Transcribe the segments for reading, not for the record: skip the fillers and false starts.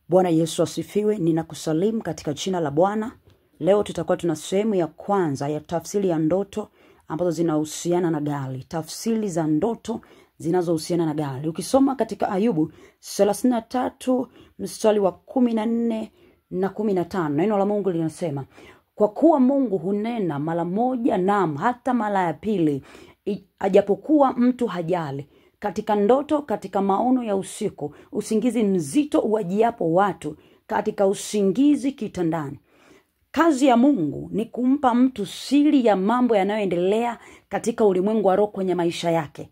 Bwana Yesu asifiwe. Ninakusalimu katika jina la Bwana. Leo tutakuwa tuna sehemu ya kwanza ya tafsiri ya ndoto ambazo zinahusiana na gari. Tafsiri za ndoto zinazohusiana na gari. Ukisoma katika Ayubu 33 mstari wa 14 na 15, neno la Mungu linasema, kwa kuwa Mungu hunena mara moja, naam hata mara ya pili, ajapokuwa mtu hajali. Katika ndoto, katika maono ya usiku, usingizi mzito uwajiapo watu, katika usingizi kitandani. Kazi ya Mungu ni kumpa mtu siri ya mambo yanayoendelea katika ulimwengu wa roho kwenye maisha yake.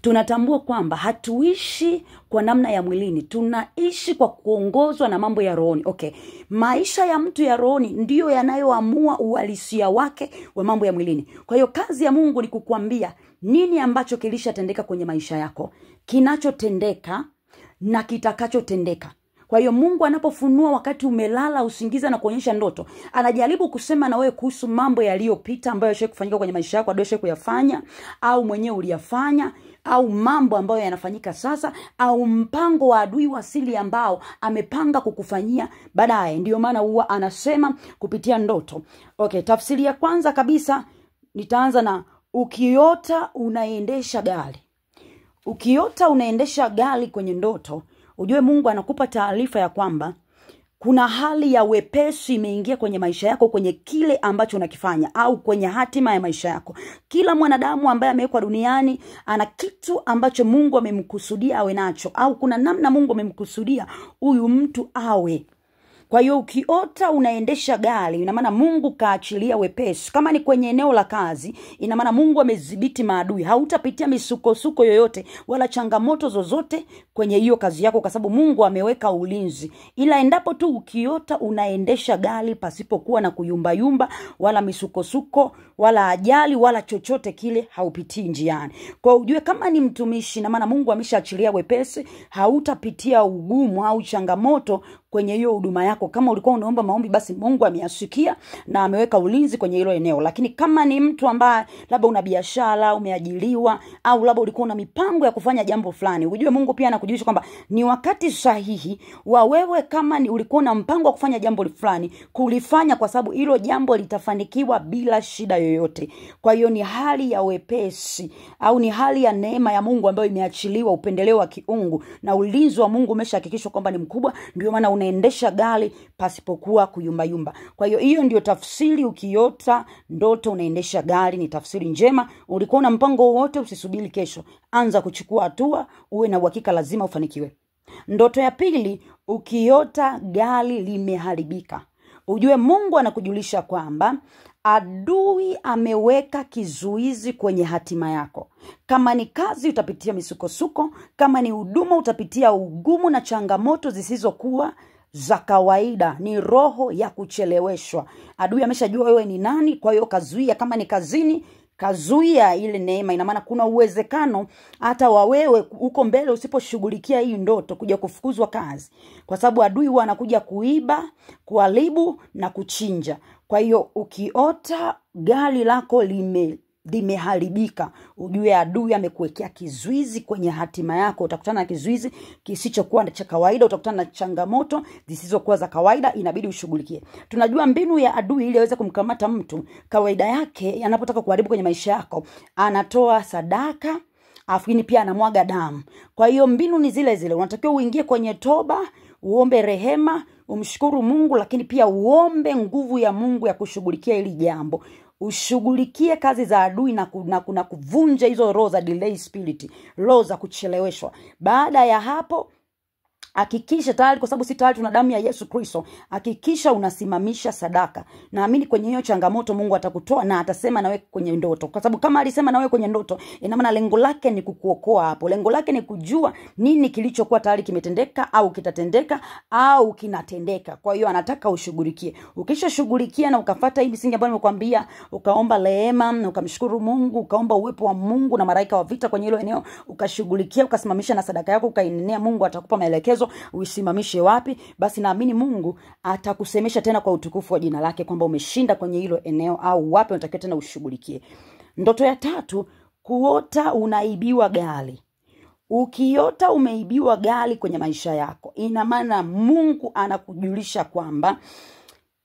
Tunatambua kwamba hatuishi kwa namna ya mwilini, tunaishi kwa kuongozwa na mambo ya rohoni. Maisha ya mtu ya rohoni ndiyo yanayoamua uhalisia wake wa mambo ya mwilini. Kwa hiyo kazi ya Mungu ni kukuambia nini ambacho kilishatendeka kwenye maisha yako, kinachotendeka na kitakachotendeka. Kwa hiyo Mungu anapofunua wakati umelala usingiza na kuonyesha ndoto, anajaribu kusema na wewe kuhusu mambo yaliyopita ambayo yashawahi kufanyika kwenye maisha yako, yashawahi kuyafanya au mwenyewe uliyafanya, au mambo ambayo yanafanyika sasa, au mpango wa adui wa asili ambao amepanga kukufanyia baadaye. Ndio maana huwa anasema kupitia ndoto. Tafsiri ya kwanza kabisa nitaanza na ukiota unaendesha gari. Ukiota unaendesha gari kwenye ndoto, ujue Mungu anakupa taarifa ya kwamba kuna hali ya wepesi imeingia kwenye maisha yako, kwenye kile ambacho unakifanya au kwenye hatima ya maisha yako. Kila mwanadamu ambaye amewekwa duniani ana kitu ambacho Mungu amemkusudia awe nacho, au kuna namna Mungu amemkusudia huyu mtu awe. Kwa hiyo ukiota unaendesha gari, ina maana Mungu kaachilia wepesi. Kama ni kwenye eneo la kazi, ina maana Mungu amedhibiti maadui. Hautapitia misukosuko yoyote wala changamoto zozote kwenye hiyo kazi yako, kwa sababu Mungu ameweka ulinzi. Ila endapo tu ukiota unaendesha gari pasipokuwa na kuyumbayumba wala misukosuko wala ajali wala chochote kile, haupitii njiani. Kwa ujue kama ni mtumishi, ina maana Mungu ameshaachilia wepesi, hautapitia ugumu au changamoto kwenye hiyo huduma yako. Kama ulikuwa unaomba maombi, basi Mungu ameyasikia na ameweka ulinzi kwenye hilo eneo. Lakini kama ni mtu ambaye labda una biashara, umeajiriwa, au labda ulikuwa una mipango ya kufanya jambo fulani, ujue Mungu pia anakujulisha kwamba ni wakati sahihi wa wewe, kama ni ulikuwa na mpango wa kufanya jambo fulani, kulifanya, kwa sababu hilo jambo litafanikiwa bila shida yoyote. Kwa hiyo ni hali ya wepesi au ni hali ya neema ya Mungu ambayo imeachiliwa, upendeleo wa kiungu na ulinzi wa Mungu umeshahakikishwa kwamba ni mkubwa. Ndio maana unaendesha gari pasipokuwa kuyumbayumba. Kwa hiyo hiyo ndio tafsiri. Ukiota ndoto unaendesha gari ni tafsiri njema. Ulikuwa na mpango wote, usisubiri kesho, anza kuchukua hatua, uwe na uhakika lazima ufanikiwe. Ndoto ya pili, ukiota gari limeharibika, ujue Mungu anakujulisha kwamba adui ameweka kizuizi kwenye hatima yako. Kama ni kazi utapitia misukosuko, kama ni huduma utapitia ugumu na changamoto zisizokuwa za kawaida. Ni roho ya kucheleweshwa. Adui ameshajua wewe ni nani, kwa hiyo kazuia. Kama ni kazini, kazuia ile neema. Ina maana kuna uwezekano hata wa wewe uko mbele usiposhughulikia hii ndoto kuja kufukuzwa kazi, kwa sababu adui huwa anakuja kuiba, kuharibu na kuchinja. Kwa hiyo ukiota gari lako limeharibika, ujue adui amekuwekea kizuizi kwenye hatima yako. Utakutana na kizuizi kisichokuwa cha kawaida, utakutana na changamoto zisizokuwa za kawaida, inabidi ushughulikie. Tunajua mbinu ya adui ili aweze kumkamata mtu, kawaida yake anapotaka kuharibu kwenye maisha yako, anatoa sadaka, afini pia anamwaga damu. Kwa hiyo mbinu ni zile zile. Unatakiwa uingie kwenye toba, uombe rehema, umshukuru Mungu, lakini pia uombe nguvu ya Mungu ya kushughulikia hili jambo. Ushughulikie kazi za adui na kuvunja hizo roho za delay spirit, roho za kucheleweshwa. Baada ya hapo, hakikisha tayari, kwa sababu si tayari tuna damu ya Yesu Kristo, hakikisha unasimamisha sadaka. Naamini kwenye hiyo changamoto Mungu atakutoa na atasema na wewe kwenye ndoto. Kwa sababu kama alisema na wewe kwenye ndoto, ina maana lengo lake ni kukuokoa hapo. Lengo lake ni kujua nini kilichokuwa tayari kimetendeka au kitatendeka au kinatendeka. Kwa hiyo anataka ushughulikie. Ukishashughulikia na ukafuata hii misingi ambayo nimekwambia, ukaomba rehema, ukamshukuru Mungu, ukaomba uwepo wa Mungu na malaika wa vita kwenye hilo eneo, ukashughulikia, ukasimamisha na sadaka yako, ukainenea, Mungu atakupa maelekezo uisimamishe wapi. Basi naamini Mungu atakusemesha tena kwa utukufu wa jina lake kwamba umeshinda kwenye hilo eneo, au wapi unatakiwa tena ushughulikie. Ndoto ya tatu, kuota unaibiwa gari. Ukiota umeibiwa gari kwenye maisha yako, ina maana Mungu anakujulisha kwamba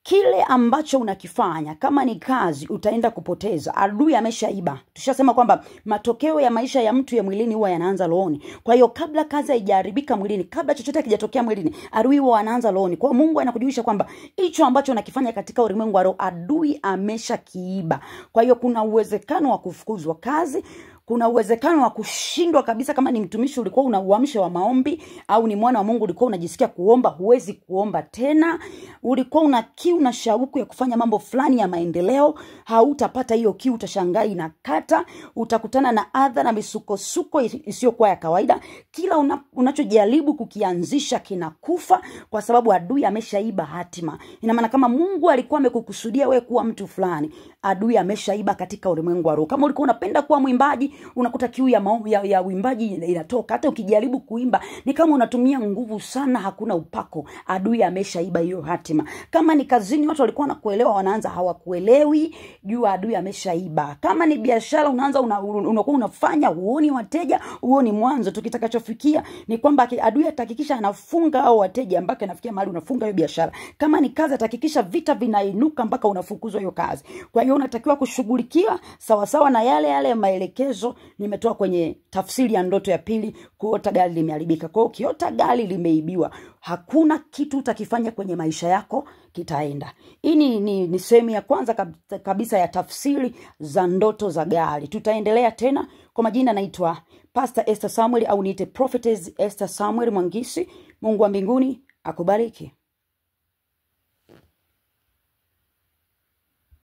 kile ambacho unakifanya, kama ni kazi, utaenda kupoteza. Adui ameshaiba. Tushasema kwamba matokeo ya maisha ya mtu ya mwilini huwa yanaanza rohoni. Kwa hiyo kabla kazi haijaharibika mwilini, kabla chochote hakijatokea mwilini, adui huwa anaanza rohoni. Kwa hiyo Mungu anakujulisha kwamba hicho ambacho unakifanya katika ulimwengu wa roho, adui ameshakiiba. Kwa hiyo kuna uwezekano wa kufukuzwa kazi, kuna uwezekano wa kushindwa kabisa. Kama ni mtumishi ulikuwa una uamsho wa maombi, au ni mwana wa Mungu ulikuwa unajisikia kuomba, huwezi kuomba tena. Ulikuwa una kiu na shauku ya kufanya mambo fulani ya maendeleo, hautapata hiyo kiu, utashangaa inakata, utakutana na adha na misukosuko isiyokuwa ya kawaida. Kila unachojaribu kukianzisha kinakufa, kwa sababu adui ameshaiba hatima. Ina maana kama Mungu alikuwa amekukusudia wewe kuwa mtu fulani, adui ameshaiba katika ulimwengu wa roho. Kama ulikuwa unapenda kuwa mwimbaji, unakuta kiu ya uimbaji inatoka. Hata ukijaribu kuimba ni kama unatumia nguvu sana, hakuna upako. Adui ameshaiba hiyo hatima. Kama ni kazini watu walikuwa wanakuelewa, wanaanza hawakuelewi, jua adui ameshaiba. Kama ni biashara unaanza unakuwa unafanya, huoni wateja, huoni mwanzo. Tukitakachofikia ni kwamba adui atahakikisha anafunga hao wateja mpaka anafikia mahali unafunga hiyo biashara. Kama ni kazi atahakikisha vita vinainuka mpaka unafukuzwa hiyo kazi. Kwa hiyo unatakiwa kushughulikia sawa sawa na yale maelekezo nimetoa kwenye tafsiri ya ndoto ya pili, kuota gari limeharibika. Kwa hiyo ukiota gari limeibiwa, hakuna kitu utakifanya kwenye maisha yako kitaenda. Hii ni sehemu ya kwanza kabisa ya tafsiri za ndoto za gari. Tutaendelea tena. Kwa majina naitwa Pastor Esther Samuel, au niite Prophetess Esther Samuel Mwangisi. Mungu wa mbinguni akubariki.